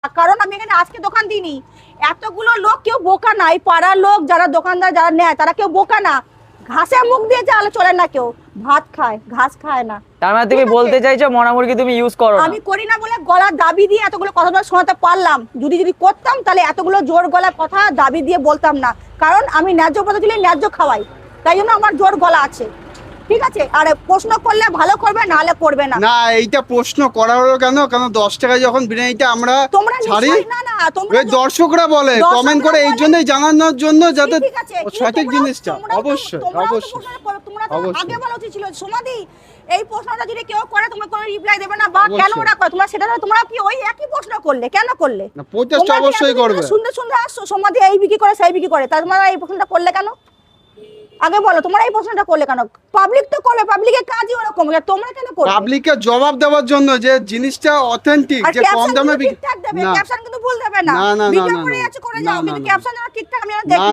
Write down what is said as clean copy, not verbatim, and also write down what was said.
কারণ আমি এখানে আজকে দোকান দিইনি। এতগুলো লোক কেউ বোকা না, এই পাড়ার লোক যারা দোকানদার যারা নেয় তারা কেউ বোকা না। ঘাসে মুখ দিয়ে চালে চলে না, কেউ ভাত খায়, ঘাস খায় না। তার মানে তুমি বলতে চাইছো মনা মুরগি তুমি ইউজ করো না? আমি করি না বলে গলার দাবি দিয়ে এতগুলো কথা শোনাতে পারলাম। যদি করতাম তাহলে এতগুলো জোর গলার কথা দাবি দিয়ে বলতাম না। কারণ আমি ন্যায্য পথে দিলে ন্যায্য খাওয়াই, তাই জন্য আমার জোর গলা আছে। ঠিক আছে, আর প্রশ্ন করলে ভালো করবে, নাহলে করবে না। না এইটা প্রশ্ন করা হলো কেন? কারণ 10 টাকা যখন বিরিয়ানিটা আমরা তোমরা ছাড়ি, না তোমরা দর্শকরা বলে কমেন্ট করে এই জন্যই জানানোর জন্য যাতে ঠিক আছে, সঠিক জিনিসটা। অবশ্যই অবশ্যই তোমরা অবশ্যই। আগে বলা উচিত ছিল সমাধি। এই প্রশ্নটা যদি কেউ করে তোমরা কোনো রিপ্লাই দেবে না, বা কেন অবশ্যই। ওরা করে তোমরা সেটা তোমরা কি ওই একই প্রশ্ন করলে, কেন করলে? না প্রচেষ্টা তোমরা কি অবশ্যই এতদিন করবে। ধরে শুনতে শুনতে আসছো সমাধি এই বিক্রি করে সেই বিক্রি করে, তার তোমরা এই প্রশ্নটা করলে কেন? আগে বলো তোমরা এই প্রশ্নটা করলে কেন? পাবলিক তো করবে, পাবলিকের কাজই ওরকম, তোমরা কেন করবে? পাবলিককে জবাব দেওয়ার জন্য যে জিনিসটা অথেন্টিক, আর যে কম ক্যাপশন দামে ঠিকঠাক দেবে, না ক্যাপশন কিন্তু ভুল দেবে না। না, না, না, ভিডিও না, করে না। আছে করে না, যাও, না, কিন্তু না। ক্যাপশন যেন ঠিকঠাক আমি দেখি।